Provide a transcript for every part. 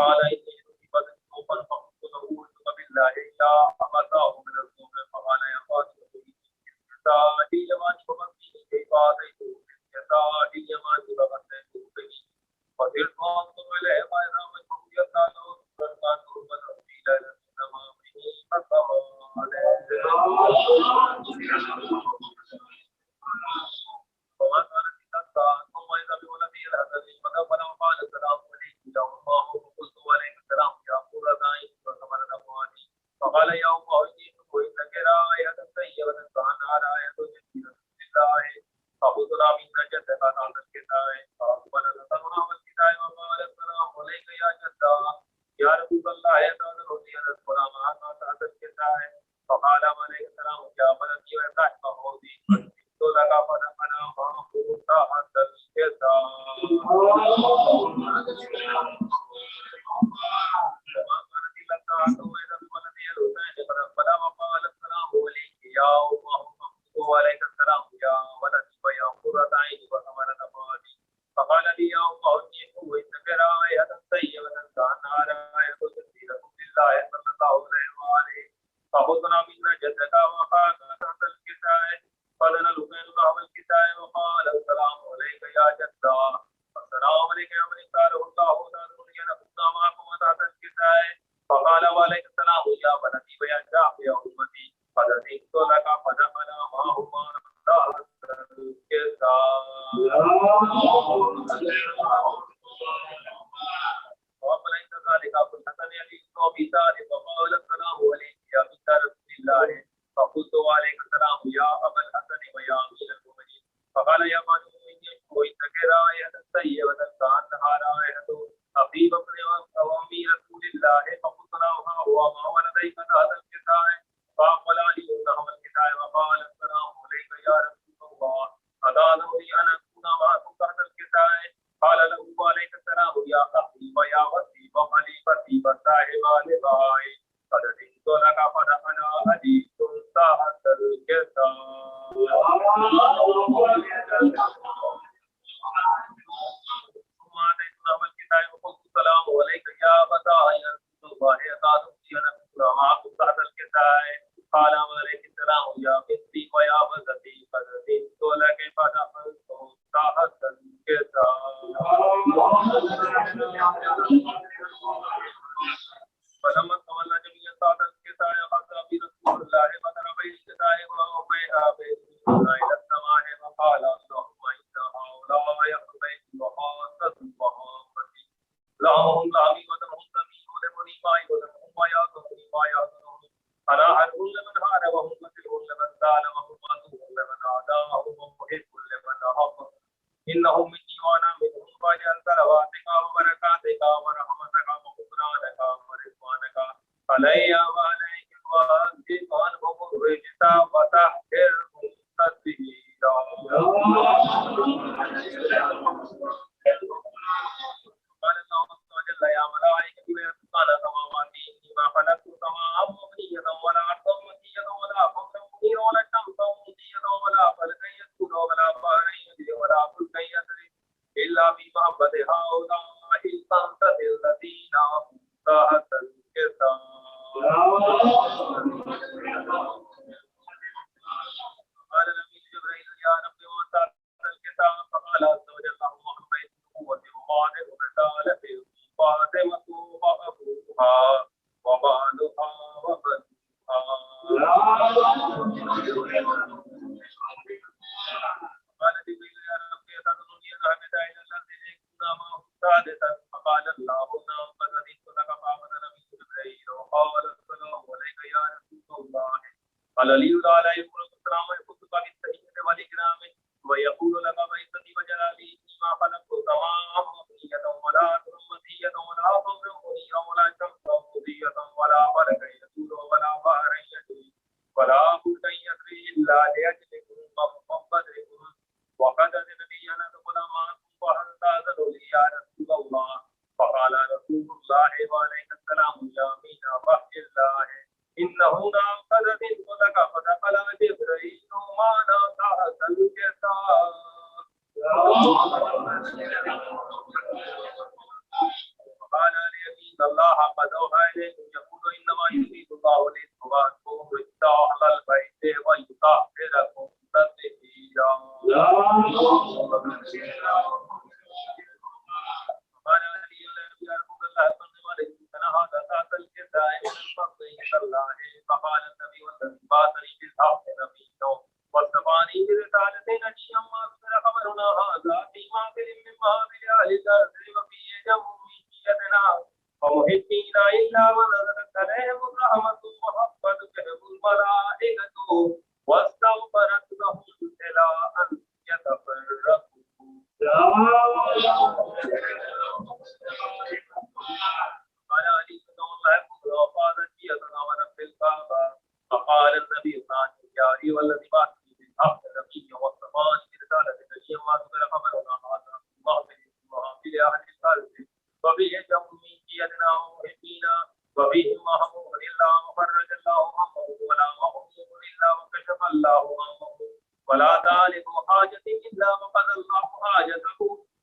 قال إني نصيبت خوفا فقلت له بالله إلا أخذاه من الظلم فقال يا قاتل يساعد اليمان فقتله كيف آتيته يساعد اليمان فقتله كيف فصرت أنظر إليه فإذا وجهه يسأله فكان تربة إلى السماء وما كانت إلا الساعة ثم إذا بولده الهدد فدخل وقال السلام عليكم يا الله فقلت وعليك السلام يا قرة عين فثمر أموالي فقال يا الله إني إنك رأيت سيئة كان رأيت جديدة لله فخذنا من نجدك تعالى الكتاب فأقبل نصرنا والكتاب وقال السلام عليك يا جدا يا رسول الله يا تعالى رضي السلام عنك تعالى الكتاب فقال عليك السلام يا بلدي ويسعد فهودي تو لگا فدخل معه تحت الكتاب وما كانت إلا الساعة وإذا بولده الحسين فدخل وقال السلام عليك يا الله وعليك السلام يا ولدي ويا قرة عيني وثمرة أموالي فقال لي يا الله إني إنك رأيت سيئة كأنها رأيت جديدة لله صلى الله عليه وآله فخذنا من جدك وقال تحت الكتاب فلنا الحسين نحو الكتاب وقال السلام عليك يا جدا السلام عليك يا من اختاره الله تعالى لنكون معكم تحت الكتاب فقال وعليك السلام يا بلدي ويا شافي يا أمتي فلنكت لك فدخل معهما تحت الكتاب وقلت ذلك أبو الحسن علي بن أبي طالب وقال السلام عليك يا بنت رسول الله فقلت وعليك السلام يا أبا الحسن ويا أمير المؤمنين فقال يا من إنك رأيت سيئة كأنها رأيت حبيب بن أمير رسول الله فقلت له وما ولديك هذا الكتاب فأقبل علي نحو الكتاب وقال السلام عليك يا رسول الله أتعلم لي أن أكون معكم تحت الكتاب قال له وعليك السلام يا أخي ويا وسي وخليفتي وصاحب لقائي قد جئت لك فدخل حديث تحت الكتاب ثم أتيتنا بالكتاب وقلت السلام عليك يا أبتا يا رسول الله أتعلم لي أن أكون معكم تحت الكتاب قال وعليك السلام يا بنتي ويا ابنتي قد جئت لك فدخلت تحت فلما تولى جميع تحت الكتاب أخذ برسول الله فضرب الكتاب وأوحى إلى السماء وقال اللهم إن هؤلاء يقضي وخاصة وخاصتي لهم لعبي وتنهم سميع لمني معي وتنهم ويأتوني ما يأتونهم أنا حرب لمن حاربهم قتلهم لمن ظالمهم وأتوهم لمن عاداهم ومحب لمن أحب إنهم مني وأنا منهم فاجعل صلواتك وبركاتك ورحمتك وغفرانك ورضوانك علي وعليك وأنزل عنهم الرجس وطهرهم تطهيرا قال الله عز وجل يا ملائكتي ويسقى سماواتي ما خلقت سماء مبنية ولا أرضا مبنية ولا قمرا منيرا ولا شمسا مضيئة ولا فلكا يسكن ولا بحرا يجري ولا فلكا يجري إلا بمحبة هؤلاء الخمسة الذين هم تحت الكتاب قال نبي جبريل يا رب ومن تحت الكتاب فقال عز وجل اللهم بيت القوة ومانع الرسالة فاطمة وأبوها وبعلها وبنوها قال جبريل يا رب يتذنني أن أهمد إلى الذين يكون معه سادسا فقال الله نعم فزدت لك فأمن نبي جبريل وقال السلام عليك يا رسول الله قال لي عليه السلام ويقول بالتحية والإكرام ويقول لك بعزتي وجلالي ما خلقت سماء مبنية ولا مضية ولا قمرا منيرا ولا شمسا مضية ولا فلكا يسير ولا بحرا يجري ولا فلكا يجري إلا لأجلكم فبدركم وقد نبينا ندخل معكم فهل تأذن لي يا رسول الله فقال رسول الله وعليك السلام يا أمين وحي الله إنه نعم قد أذنت لك فدخل وقال ليمين الله قد أوحى إليكم يقول إنما يريد الله ليذهب عنكم الرجس أهل البيت ويطهركم تطهيرا. وقال علي الذي يرفض الله صلى عليه وسلم هذا ذات الكساء من الفضل عند الله. فقال النبي والذي بعثني بالحق نبيا واصطفاني برسالة نبيا ما أصبر خبرنا هذا في معقل من معامل أهل الأرض وفي جمهوريتنا ومحبين إلا ونزلت عليهم الرحمة وحفت بهم الملائكة واستغفرت لهم إلى أن يتفرقوا. قال علي بن الله وقالت يتناول في الكعبة. فقال النبي صلى الله عليه والذي بعثني بالحق نبيا واصطفاني برسالة نبيا ما أصبر خبرنا هذا في معقل من معامل أهل الأرض وفيه جمهوريتنا ومحبينا وفيهم محمود إلا وفرج الله همه ولا مهموم إلا وكشف الله همه ولا طالب حاجة إلا وقضى الله حاجته.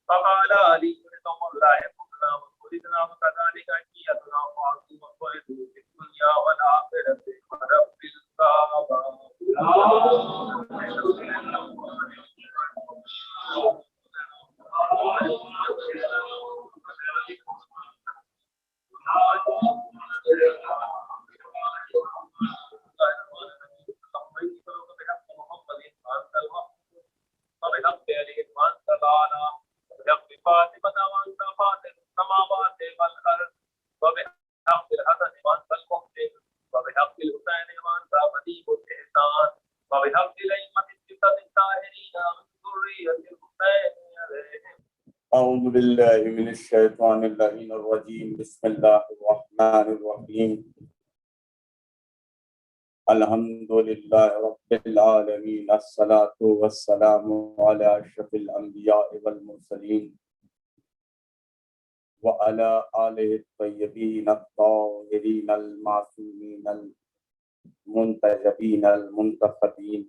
فقال علي بن الله كنا وولدنا وكذلك أجيتنا فاطمة وولدوا في الدنيا والآخرة ورب الكعبة. وبحق علي وأنت الأعلى وبحق فاطمة وأنت فاطر السماوات والأرض وبحق الحسن وأنت المحسن وبحق الحسين وأنت بديع الإحسان وبحق الأئمة الستة الطاهرين من ذرية الحسين عليهم. أعوذ بالله من الشيطان اللعين الرجيم. بسم الله الرحمن الرحيم. الحمد لله رب العالمين. الصلاة والسلام على أشرف الأنبياء والمرسلين وعلى آله الطيبين الطاهرين المعصومين المنتجبين المنتخبين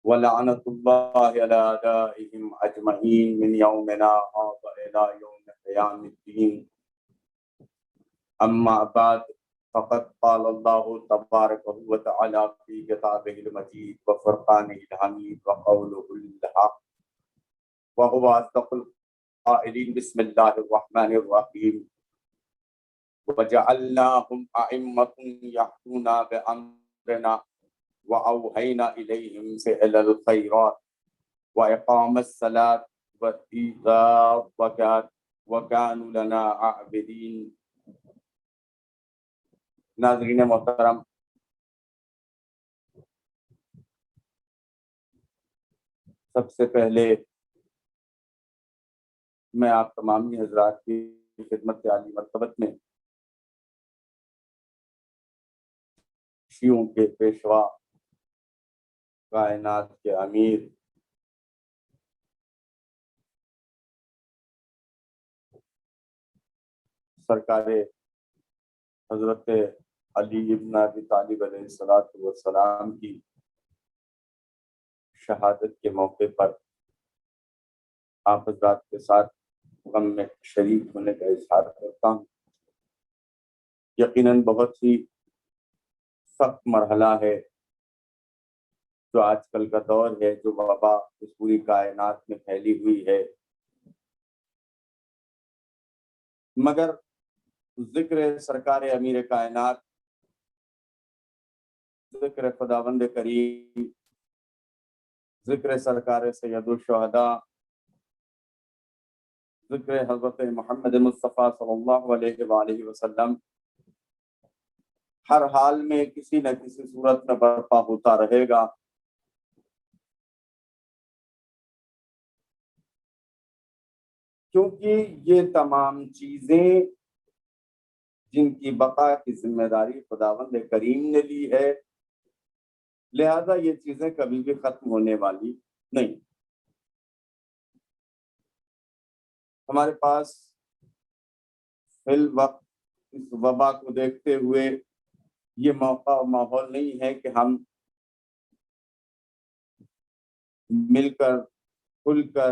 ولعنة الله على أعدائهم أجمعين من يومنا هذا إلى يوم قيام الدين. أما بعد فقد قال الله تبارك وتعالى في كتابه المجيد وفرقانه الحميد وقوله الحق وهو أصدق القائلين. بسم الله الرحمن الرحيم. وجعلناهم أئمة يهدون بأمرنا وأوحينا إليهم فعل الخيرات وإقام الصلاة وإيتاء الزكاة وكانوا لنا عابدين. ناظرین محترم، سب سے پہلے میں آپ تمامی حضرات کی خدمت عالی مرتبت میں شیعوں کے پیشوا، کائنات کے امیر سرکار حضرت علی ابن ابی طالب علیہ السلام کی شہادت کے موقع پر آپ حضرات کے ساتھ غم میں شریک ہونے کا اظہار کرتا ہوں۔ یقیناً بہت ہی سخت مرحلہ ہے جو آج کل کا دور ہے، جو وبا اس پوری کائنات میں پھیلی ہوئی ہے، مگر ذکر سرکار امیر کائنات، ذکر خداوند کریم، ذکر سرکار سید الشہداء، ذکر حضرت محمد مصطفیٰ صلی اللہ علیہ وآلہ وسلم ہر حال میں کسی نہ کسی صورت میں برپا ہوتا رہے گا۔ کیونکہ یہ تمام چیزیں جن کی بقا کی ذمہ داری خداوند کریم نے لی ہے، لہذا یہ چیزیں کبھی بھی ختم ہونے والی نہیں۔ ہمارے پاس فی الوقت اس وبا کو دیکھتے ہوئے یہ موقع اور ماحول نہیں ہے کہ ہم مل کر کھل کر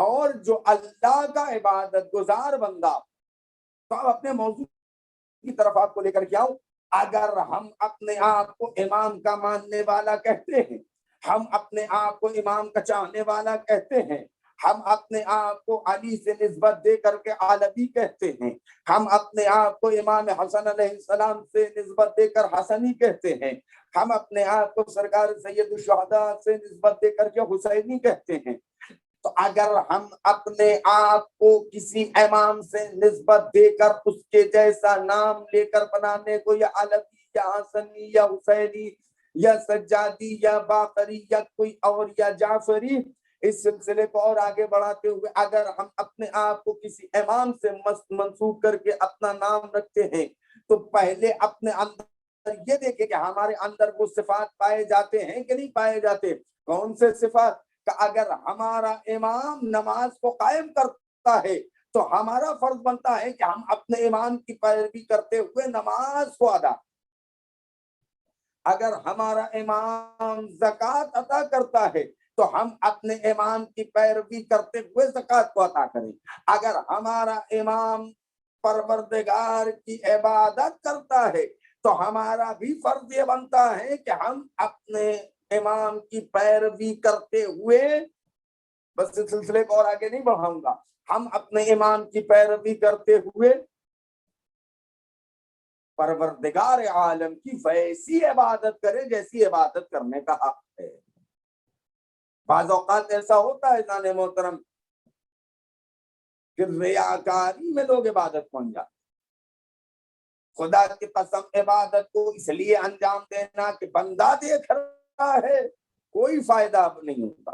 اور جو اللہ کا عبادت گزار بندہ. تو اب اپنے موضوع کی طرف آپ کو لے کر کے آؤ. اگر ہم اپنے آپ کو امام کا ماننے والا کہتے ہیں, ہم اپنے آپ کو امام کا چاہنے والا کہتے ہیں, ہم اپنے آپ کو علی سے نسبت دے کر کے علوی کہتے ہیں, ہم اپنے آپ کو امام حسن علیہ السلام سے نسبت دے کر حسنی کہتے ہیں, ہم اپنے آپ کو سرکار سید الشہداء سے نسبت دے کر کے حسینی کہتے ہیں, تو اگر ہم اپنے آپ کو کسی امام سے نسبت دے کر اس کے جیسا نام لے کر بنانے کو یا علوی یا حسنی یا حسینی یا سجادی یا باقری یا کوئی اور یا جعفری, اس سلسلے کو اور آگے بڑھاتے ہوئے اگر ہم اپنے آپ کو کسی امام سے منسوب کر کے اپنا نام رکھتے ہیں, تو پہلے اپنے اندر یہ دیکھیں کہ ہمارے اندر وہ صفات پائے جاتے ہیں کہ نہیں پائے جاتے. کون سے صفات؟ کہ اگر ہمارا امام نماز کو قائم کرتا ہے تو ہمارا فرض بنتا ہے کہ ہم اپنے امام کی پیروی کرتے ہوئے نماز کو ادا. اگر ہمارا امام زکوٰۃ عطا کرتا ہے تو ہم اپنے امام کی پیروی کرتے ہوئے زکوٰۃ کو عطا کریں. اگر ہمارا امام پروردگار کی عبادت کرتا ہے تو ہمارا بھی فرض یہ بنتا ہے کہ ہم اپنے امام کی پیروی کرتے ہوئے, بس اس سلسلے کو اور آگے نہیں بڑھاؤں گا, ہم اپنے امام کی پیروی کرتے ہوئے پروردگار عالم کی ویسی عبادت کرے جیسی عبادت کرنے کا حق ہے. بعض اوقات ایسا ہوتا ہے جان محترم کہ ریاکاری میں لوگ عبادت پہنچ جاتے. خدا کی قسم عبادت کو اس لیے انجام دینا کہ بندہ دیکھ رہا ہے کوئی فائدہ نہیں ہوتا.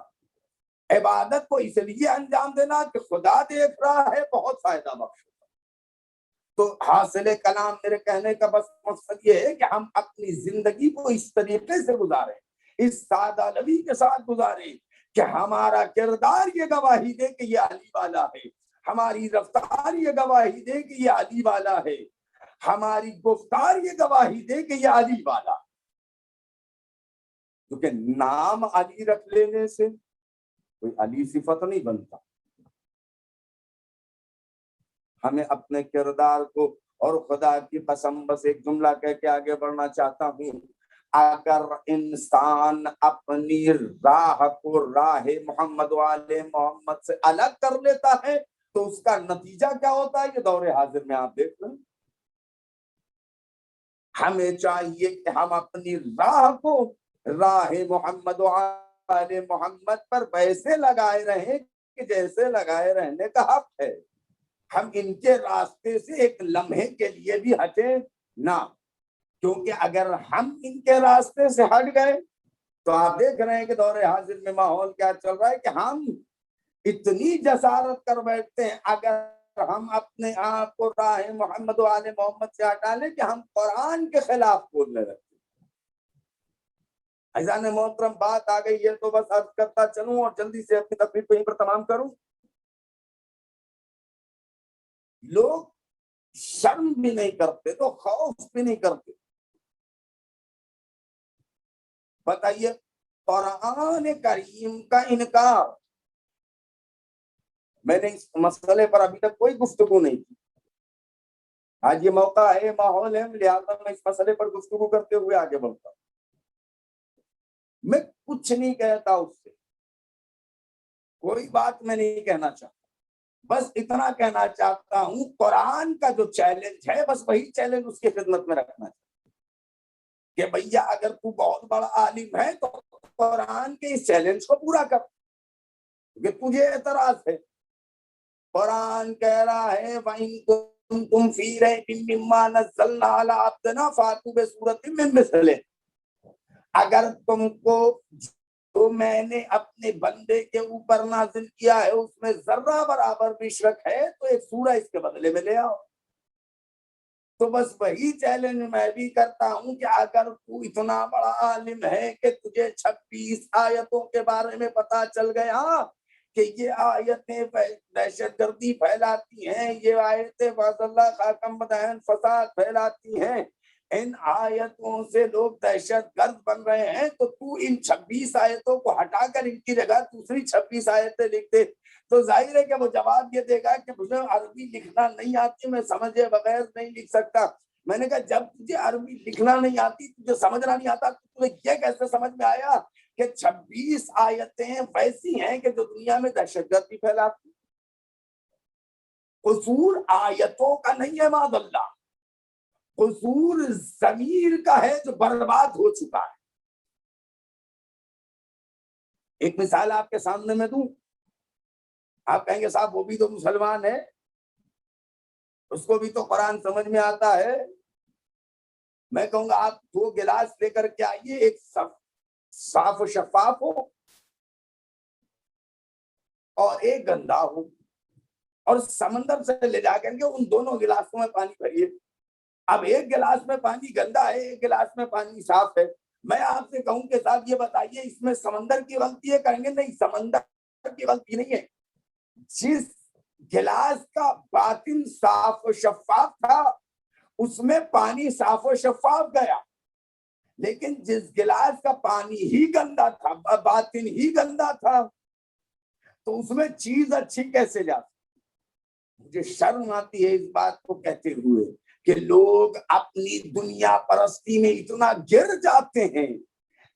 عبادت کو اس لیے انجام دینا کہ خدا دیکھ رہا ہے بہت فائدہ بخش ہوتا. تو حاصل کلام میرے کہنے کا بس مقصد یہ ہے کہ ہم اپنی زندگی کو اس طریقے سے گزاریں, اس سادہ نبی کے ساتھ گزاریں کہ ہمارا کردار یہ گواہی دے کہ یہ علی والا ہے, ہماری رفتار یہ گواہی دے کہ یہ علی والا ہے, ہماری گفتار یہ گواہی دے کہ یہ علی والا. کیونکہ نام علی رکھ لینے سے کوئی علی صفت نہیں بنتا. ہمیں اپنے کردار کو, اور خدا کی قسم بس ایک جملہ کہہ کے آگے بڑھنا چاہتا ہوں, اگر انسان اپنی راہ کو راہ محمد والے محمد سے الگ کر لیتا ہے تو اس کا نتیجہ کیا ہوتا ہے یہ دور حاضر میں آپ دیکھ لیں. ہمیں چاہیے کہ ہم اپنی راہ کو راہ محمد والے محمد پر ویسے لگائے رہیں کہ جیسے لگائے رہنے کا حق ہے. ہم ان کے راستے سے ایک لمحے کے لیے بھی ہٹے نہ, کیونکہ اگر ہم ان کے راستے سے ہٹ گئے تو آپ دیکھ رہے ہیں کہ دور حاضر میں ماحول کیا چل رہا ہے کہ ہم اتنی جسارت کر بیٹھتے ہیں اگر ہم اپنے آپ کو راہ محمد والے محمد سے ہٹا لیں کہ ہم قرآن کے خلاف بولنے لگتے ہیں. عزیزان محترم بات آ گئی ہے تو بس عرض کرتا چلوں اور جلدی سے اپنی تقریر کو یہیں پر تمام کروں. لوگ شرم بھی نہیں کرتے تو خوف بھی نہیں کرتے. بتائیے قرآن کریم کا انکار, میں نے اس مسئلے پر ابھی تک کوئی گفتگو نہیں کی. آج یہ موقع ہے, ماحول ہے, لہٰذا میں اس مسئلے پر گفتگو کرتے ہوئے آگے بڑھتا ہوں. میں کچھ نہیں کہتا اس سے, کوئی بات میں نہیں کہنا چاہتا, بس اتنا کہنا چاہتا ہوں قرآن کا جو چیلنج ہے بس وہی چیلنج اس کی خدمت میں رکھنا چاہتا کہ بھیا اگر تو بہت بڑا عالم ہے تو قرآن کے اس چیلنج کو پورا کر, کیونکہ تجھے اعتراض ہے. قرآن کہہ رہا ہے وَإِن كُنتُمْ فِي رَيْبٍ مِّمَّا نَزَّلْنَا عَلَىٰ عَبْدِنَا فَأْتُوا بِسُورَةٍ مِّن مِّثْلِهِ, اگر تم کو جو میں نے اپنے بندے کے اوپر نازل کیا ہے اس میں ذرہ برابر بھی شک ہے تو ایک سورہ اس کے بدلے میں لے آؤ. تو بس وہی چیلنج میں بھی کرتا ہوں کہ اگر تو اتنا بڑا عالم ہے کہ تجھے 26 آیتوں کے بارے میں پتا چل گیا کہ یہ آیتیں دہشت گردی پھیلاتی ہیں, یہ آیتیں فضل اللہ خاکم بدہن فساد پھیلاتی ہیں, ان آیتوں سے لوگ دہشت گرد بن رہے ہیں، تو تو ان 26 آیتوں کو ہٹا کر ان کی جگہ دوسری 26 آیتیں لکھ دے، تو ظاہر ہے کہ وہ جواب یہ دے گا کہ مجھے عربی لکھنا نہیں آتی، میں سمجھے بغیر نہیں لکھ سکتا۔ میں نے کہا جب تجھے عربی لکھنا نہیں آتی، تجھے سمجھنا نہیں آتا، تو تجھے یہ کیسے سمجھ میں آیا کہ 26 آیتیں ویسی ہیں کہ جو دنیا میں دہشت گردی پھیلاتی؟ قصور آیتوں کا نہیں ہے معاذ اللہ، قصور ضمیر کا ہے جو برباد ہو چکا ہے۔ ایک مثال آپ کے سامنے میں دوں، آپ کہیں گے صاحب وہ بھی تو مسلمان ہے، اس کو بھی تو قرآن سمجھ میں آتا ہے۔ میں کہوں گا آپ 2 گلاس لے کر کے آئیے، ایک صاف و شفاف ہو اور ایک گندا ہو، اور سمندر سے لے جا کر کے ان دونوں گلاسوں میں پانی بھریے۔ اب ایک گلاس میں پانی گندا ہے، ایک گلاس میں پانی صاف ہے۔ میں آپ سے کہوں کہ صاحب یہ بتائیے اس میں سمندر کی غلطی ہے؟ کہیں گے نہیں، سمندر کی غلطی نہیں ہے۔ جس گلاس کا باطن صاف و شفاف تھا اس میں پانی صاف و شفاف گیا، لیکن جس گلاس کا پانی ہی گندا تھا، باطن ہی گندا تھا، تو اس میں چیز اچھی کیسے جاتی؟ مجھے شرم آتی ہے اس بات کو کہتے ہوئے کہ لوگ اپنی دنیا پرستی میں اتنا گر جاتے ہیں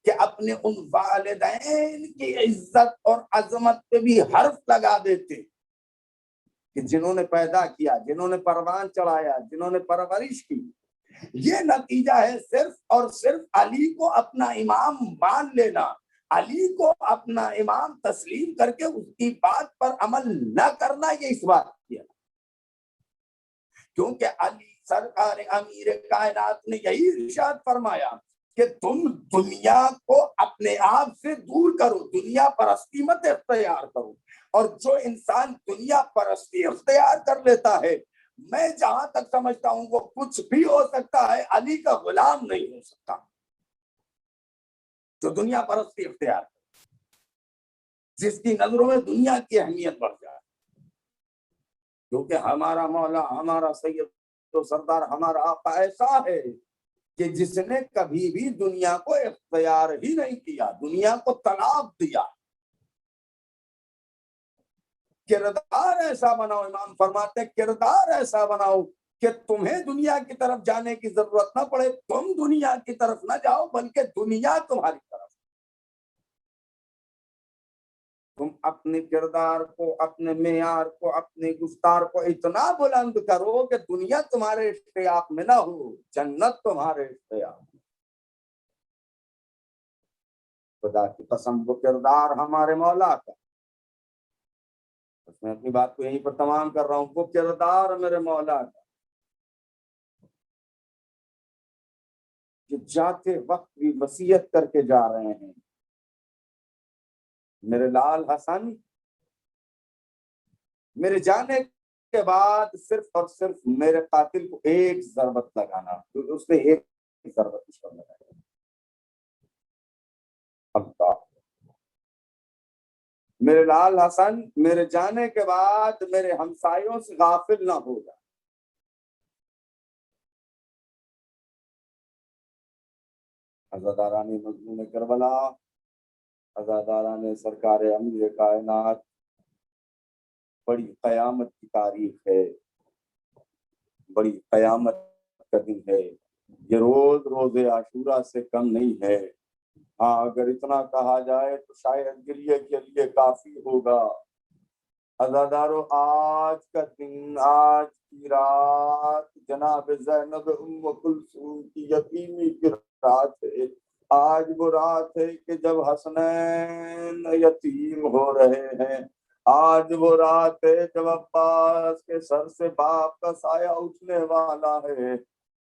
کہ اپنے ان والدین کی عزت اور عظمت پہ بھی حرف لگا دیتے کہ جنہوں نے پیدا کیا، جنہوں نے پروان چڑھایا، جنہوں نے پرورش کی۔ یہ نتیجہ ہے صرف اور صرف علی کو اپنا امام مان لینا، علی کو اپنا امام تسلیم کر کے اس کی بات پر عمل نہ کرنا، یہ اس بات کیا، کیونکہ علی سرکار امیر کائنات نے یہی ارشاد فرمایا کہ تم دنیا کو اپنے آپ سے دور کرو، دنیا پرستی مت اختیار کرو۔ اور جو انسان دنیا پرستی اختیار کر لیتا ہے، میں جہاں تک سمجھتا ہوں وہ کچھ بھی ہو سکتا ہے، علی کا غلام نہیں ہو سکتا۔ جو دنیا پرستی اختیار کرے، جس کی نظروں میں دنیا کی اہمیت بڑھ جائے، کیونکہ ہمارا مولا، ہمارا سید تو سردار، ہمارا آقا ایسا ہے کہ جس نے کبھی بھی دنیا کو اختیار ہی نہیں کیا، دنیا کو طلاق دیا۔ کردار ایسا بناؤ، امام فرماتے کردار ایسا بناؤ کہ تمہیں دنیا کی طرف جانے کی ضرورت نہ پڑے، تم دنیا کی طرف نہ جاؤ بلکہ دنیا تمہاری طرف۔ تم اپنے کردار کو، اپنے معیار کو، اپنے گفتار کو اتنا بلند کرو کہ دنیا تمہارے اشتیاق میں نہ ہو، جنت تمہارے اشتیاق۔ خدا کی قسم وہ کردار ہمارے مولا کا، میں اپنی بات کو یہیں پر تمام کر رہا ہوں، وہ کردار میرے مولا کا کہ جاتے وقت بھی وصیت کر کے جا رہے ہیں، میرے لال حسن میرے جانے کے بعد صرف اور صرف میرے قاتل کو ایک ضربت لگانا، اس نے ایک ضربت اس پر لگائی۔ اللہ، میرے لال حسن میرے جانے کے بعد میرے ہمسایوں سے غافل نہ ہو جائے۔ عزاداران مظلوم کربلا، عزاداران سرکار امیر کائنات، بڑی قیامت کی تاریخ ہے، بڑی قیامت کا دن ہے، یہ روز روز عاشورہ سے کم نہیں ہے۔ ہاں اگر اتنا کہا جائے تو شاید گریہ کے لیے کافی ہوگا۔ عزادارو، آج کا دن، آج کی رات جناب زینب ام کلثوم کی یتیمی کی رات ہے۔ آج وہ رات ہے کہ جب حسنین یتیم ہو رہے ہیں، آج وہ رات ہے جب عباس کے سر سے باپ کا سایہ اٹھنے والا ہے۔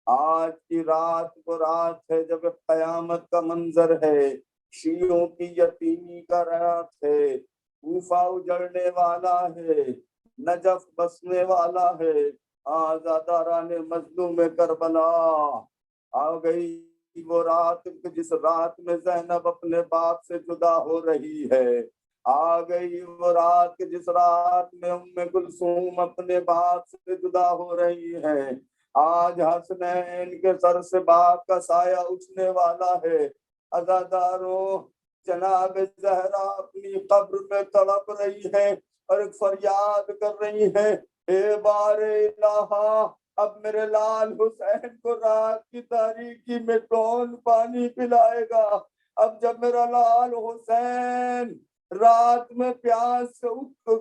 آج کی رات وہ رات ہے جب قیامت کا منظر ہے، شیعوں کی یتیمی کا رات ہے، کوفہ اجڑنے والا ہے، نجف بسنے والا ہے۔ آزاداران مظلوم کربلا، آ گئی وہ رات جس رات میں زینب اپنے باپ سے جدا ہو رہی ہے، آ گئی وہ رات جس رات میں ام کلثوم اپنے باپ سے جدا ہو رہی ہے۔ آج حسنین کے سر سے باپ کا سایہ اٹھنے والا ہے۔ عزاداروں، جناب زہرا اپنی قبر میں تڑپ رہی ہے اور ایک فریاد کر رہی ہے، اے بار الہا، اب میرے لال حسین کو رات کی تاریکی میں کون پانی پلائے گا؟ اب جب میرا لال حسین رات میں پیاس سے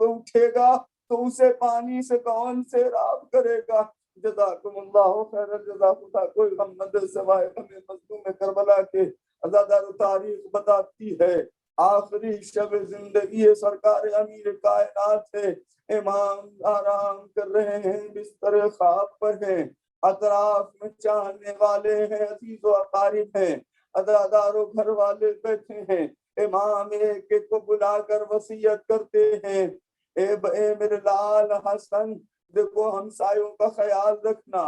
اٹھے گا تو اسے پانی سے کون سیراب کرے گا؟ جزاکم اللہ خیر الجزا۔ خدا کوئی غم نہ دے سوائے غم مظلوم کربلا کے۔ عزادار تاریخ بتاتی ہے آخری شب زندگی سرکار امیر کائنات ہے، امام آرام کر رہے ہیں، بستر خواب پر ہیں، اطراف میں چاہنے والے ہیں، عزیز و اقارب ہیں، عزاداروں گھر والے بیٹھے ہیں، امام ایک ایک کو بلا کر وصیت کرتے ہیں، اے میرے لال حسن، دیکھو ہمسایوں کا خیال رکھنا،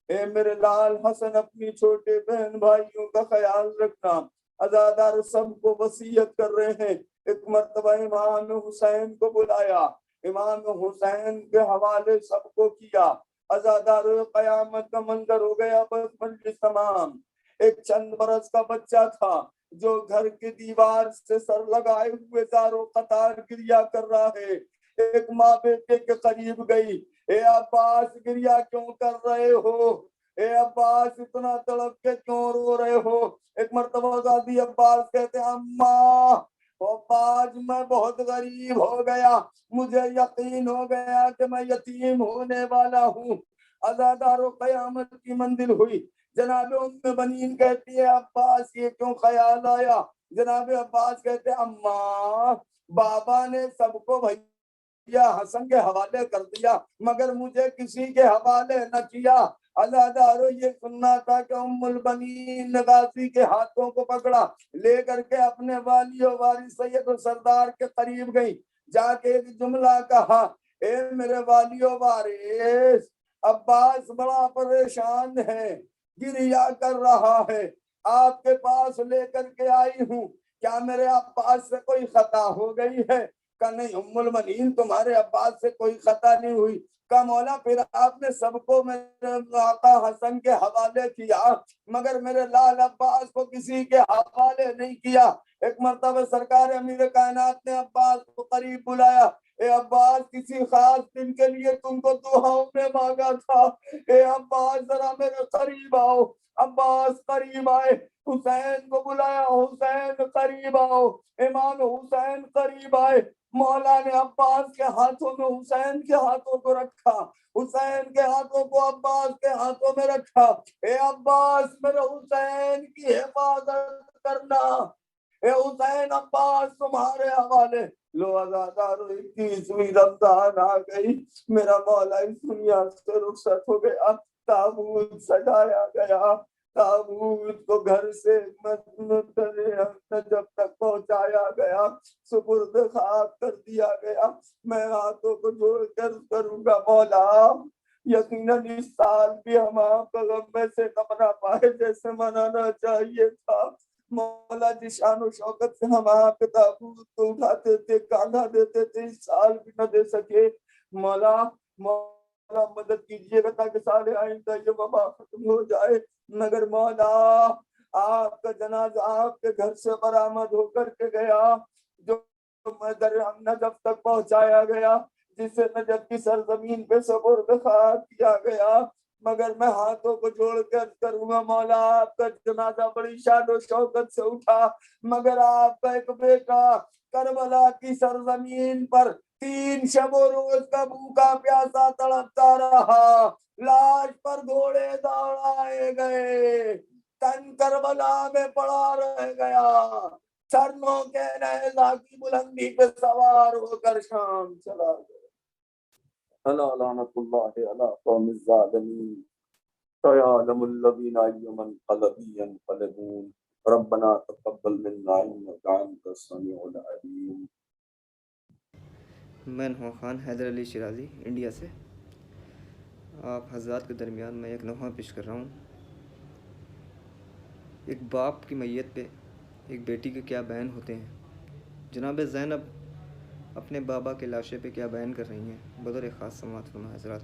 اے میرے لال حسن اپنی چھوٹے بہن بھائیوں کا خیال رکھنا۔ عزادار سب کو وصیت کر رہے ہیں۔ ایک مرتبہ امام حسین کو بلایا، امام حسین کے حوالے سب کو کیا۔ عزادار قیامت کا منظر ہو گیا، بس مجلس تمام۔ ایک چند برس کا بچہ تھا جو گھر کی دیوار سے سر لگائے ہوئے زاروں قطار گریا کر رہا ہے۔ ایک ماں بیٹے کے قریب گئی، اے عباس گریا کیوں کر رہے ہو؟ اے عباس اتنا تڑپ کے کیوں رو رہے ہو؟ ایک مرتبہ دادی عباس کہتے ہیں، اماں آج میں بہت غریب ہو گیا، مجھے یقین ہو گیا کہ میں یتیم ہونے والا ہوں۔ عزاداروں قیامت کی منزل ہوئی۔ جناب ام بنین کہتی ہے، عباس یہ کیوں خیال آیا؟ جناب عباس کہتے ہیں، اماں بابا نے سب کو بھیا حسن کے حوالے کر دیا مگر مجھے کسی کے حوالے نہ کیا۔ عزاداروں یہ سننا تھا کہ ام البنین غازی کے ہاتھوں کو پکڑا، لے کر کے اپنے والی و وارث سید و سردار کے قریب گئی، جا کے ایک جملہ کہا، اے میرے والی و وارث، عباس بڑا پریشان ہے، گریا کر رہا ہے، آپ کے پاس لے کر کے آئی ہوں، کیا میرے عباس سے کوئی خطا ہو گئی ہے؟ کہ نہیں ام المنین، تمہارے عباس سے کوئی خطا نہیں ہوئی۔ کہ مولا پھر آپ نے سب کو میرے آقا حسن کے حوالے کیا مگر میرے لال عباس کو کسی کے حوالے نہیں کیا۔ ایک مرتبہ سرکار امیر کائنات نے عباس کو قریب بلایا، اے عباس کسی خاص دن کے لیے تم کو دعاؤں میں مانگا تھا، اے عباس ذرا میرے قریب آؤ۔ عباس قریب آئے، حسین کو بلایا، حسین قریب آؤ، امام حسین قریب آئے، مولا نے عباس کے ہاتھوں میں حسین کے ہاتھوں کو رکھا، حسین کے ہاتھوں کو عباس کے ہاتھوں میں رکھا، اے عباس میرے حسین کی حفاظت کرنا، اے حسین عباس تمہارے حوالے۔ لو عزادارو 21ویں رمضان آ گئی، میرا مولا اس دنیا سے رخصت ہو گیا، تابوت سجایا گیا، تابوت کو گھر سے نجف تک پہنچایا گیا، سپرد خاک کر دیا گیا۔ میں ہاتھوں کو جوڑ کر کروں گا، مولا یقیناً اس سال بھی ہم آپ کا غم میں سے نہ منا پائے جیسے منانا چاہیے تھا۔ مولا جس شان و شوکت سے ہم آپ کے تابوت کو اٹھاتے تھے، کاندھا دیتے تھے، اس سال بھی نہ دے سکے۔ مولا مدد کیجیے گا تاکہ سال آئندہ یہ وبا ختم ہو جائے، مگر مولا آپ کا جنازہ آپ کے گھر سے برآمد ہو کر کے گیا، جو نجف تک پہنچایا گیا، جسے نجف کی سرزمین پہ سپرد خاک کیا گیا، مگر میں ہاتھوں کو جوڑ کر کروں گا، مولا آپ کا جنازہ بڑی شان و شوکت سے اٹھا، مگر آپ کا ایک بیٹا کربلا کی سرزمین پر 3 شب و روز کا بھوکا پیاسا تڑپتا رہا، لاش پر گھوڑے دوڑائے گئے، تن کربلا میں پڑا رہ گیا، چرنوں کے نیزہ کی بلندی پہ سوار ہو کر شام چلا گیا۔ الا لعنت اللہ علی قوم الظالمین سيعلم الذين أيما انقلب ينقلبون ربنا تقبل منا إنك أنت السميع العليم۔ میں نوح خان حیدر علی شیرازی انڈیا سے آپ حضرات کے درمیان میں ایک نوحہ پیش کر رہا ہوں۔ ایک باپ کی میت پہ ایک بیٹی کے کیا بیان ہوتے ہیں۔ جناب زینب اپنے بابا کے لاشے پہ کیا بیان کر رہی ہیں، بطور خاص سماعت فرمائیں حضرات۔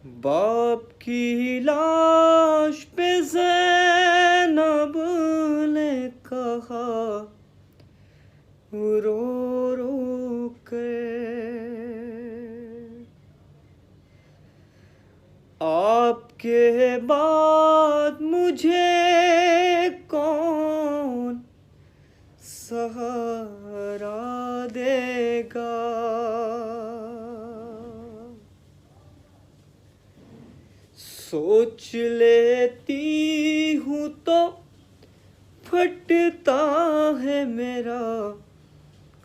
باپ کی لاش پہ زینب نے کہا رو رو کے، آپ کے بعد مجھے کون سہارا دے گا؟ سوچ لیتی ہوں تو پھٹتا ہے میرا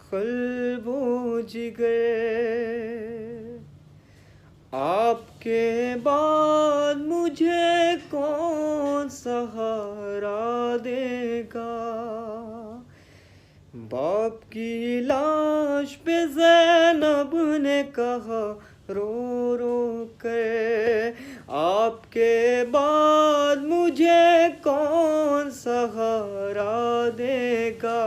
قلب و جگر، آپ کے بعد مجھے کون سہارا دے گا؟ باپ کی لاش پہ زینب نے کہا رو رو کر، آپ کے بعد مجھے کون سہارا دے گا؟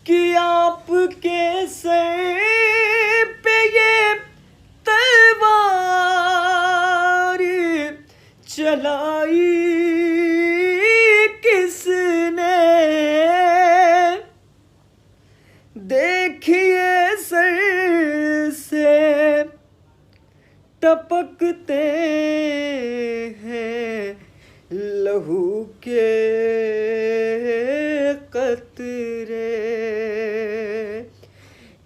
کہ آپ کے سر پہ یہ تلوار چلائی کس نے؟ دیکھیے سر سے ٹپکتے ہیں لہو کے قطرے،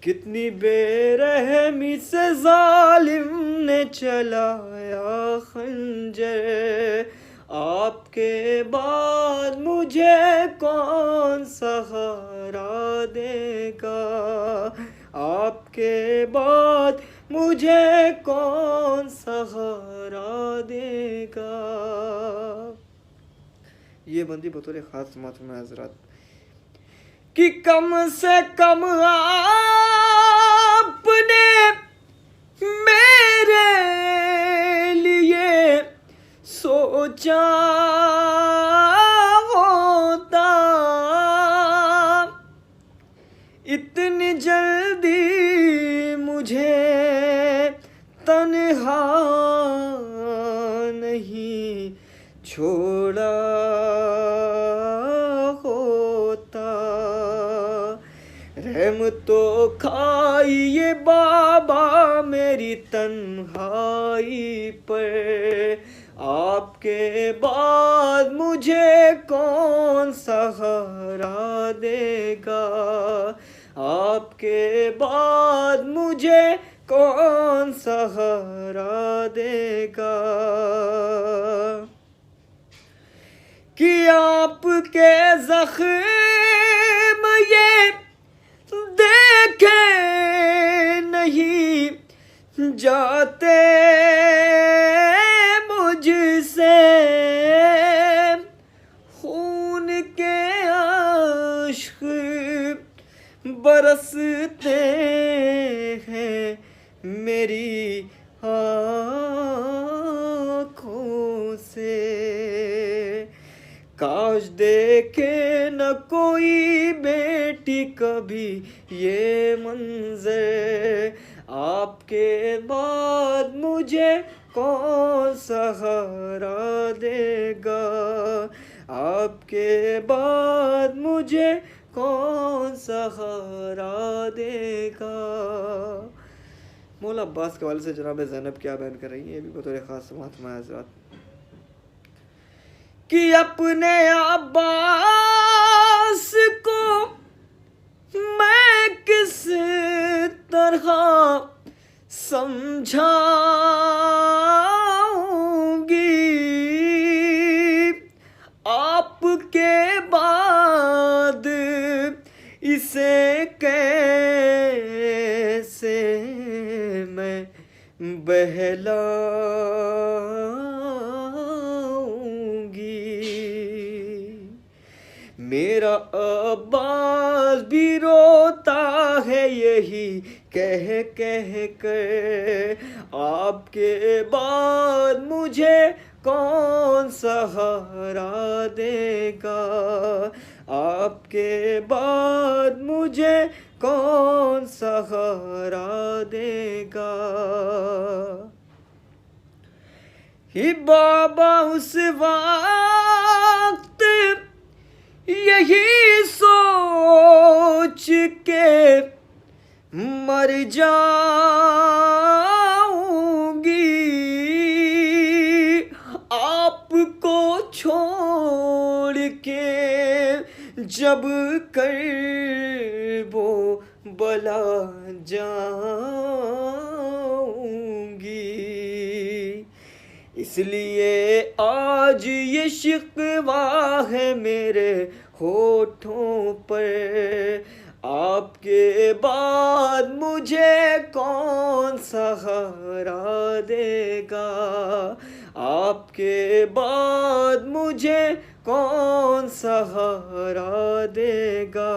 کتنی بے رحمی سے ظالم نے چلایا خنجر، آپ کے بعد مجھے کون سہارا دے گا؟ آپ کے بعد مجھے کون سہارا دے گا؟ یہ بندی بطور خاص سماعت میں حضرات کہ کم سے کم آپ نے میرے لیے سوچا ہوتا، اتنی جلدی مجھے تنہا نہیں چھوڑا ہوتا، رحم تو کھائیے بابا میری تنہائی پر، آپ کے بعد مجھے کون سہارا دے گا؟ آپ کے بعد مجھے کون سہارا دے گا؟ کہ آپ کے زخم یہ دیکھے نہیں جاتے مجھ سے، خون کے عشق برستے ہیں میری آنکھوں سے، کاش دیکھے نہ کوئی بیٹی کبھی یہ منظر، آپ کے بعد مجھے کون سہارا دے گا؟ آپ کے بعد مجھے کون سہارا دے گا؟ مولا عباس کے والد سے جناب زینب کیا بیان کر رہی ہیں، یہ بھی بطور خاص سماعت میں حضرات کہ اپنے عباس کو میں کس طرح سمجھاؤں گی، آپ کے بعد اسے کیسے میں بہلاؤں گی؟ میرا عباس بھی روتا ہے یہی کہہ کہہ کر، آپ کے بعد مجھے کون سہارا دے گا؟ آپ کے بعد مجھے کون سہارا دے گا؟ ہی بابا اس وقت یہی سوچ کے مر جاؤں گی، آپ کو چھوڑ کے جب کرب و بلا جاؤں گی۔ اس لیے آج یہ شکوہ ہے میرے ہونٹوں پر، آپ کے بعد مجھے کون سہارا دے گا، آپ کے بعد مجھے کون سہارا دے گا۔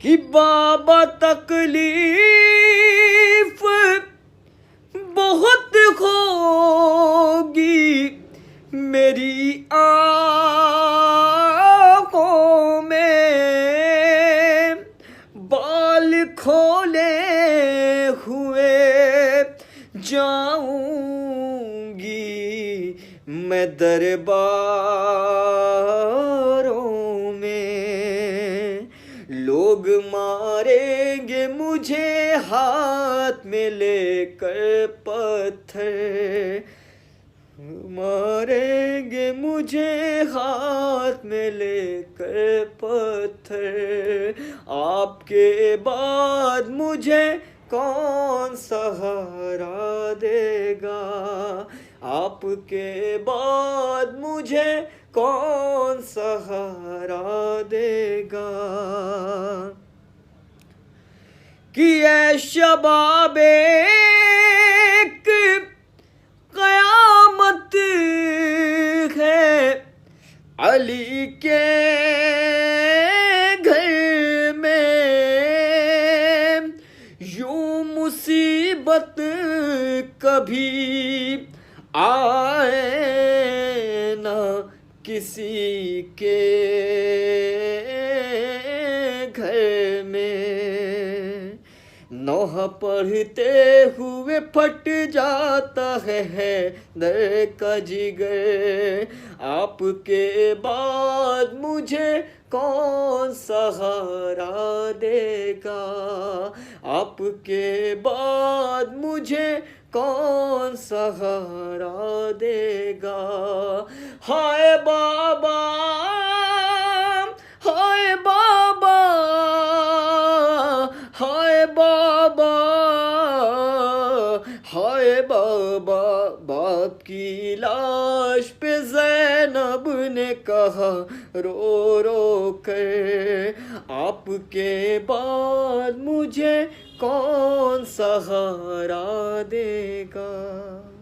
کہ بابا تکلیف بہت ہوگی میری آنکھوں میں، بال کھولے ہوئے جاؤں گی میں درباروں میں، لوگ ماریں گے مجھے ہاتھ میں لے کر پتھر، ماریں گے مجھے ہاتھ میں لے کر پتھر، آپ کے بعد مجھے کون سہارا دے گا، آپ کے بعد مجھے کون سہارا دے گا۔ کہ اے شباب ایک قیامت ہے علی کے گھر میں، یوں مصیبت کبھی آئے نہ کسی کے گھر میں، نوحہ پڑھتے ہوئے پھٹ جاتا ہے در کا جگر، آپ کے بعد مجھے کون سہارا دے گا، آپ کے بعد مجھے کون سہارا دے گا۔ ہائے بابا، ہائے بابا، ہائے بابا، ہائے بابا، باپ کی لاش پہ زینب نے کہا رو رو کر، آپ کے بعد مجھے کون سہارا دے گا۔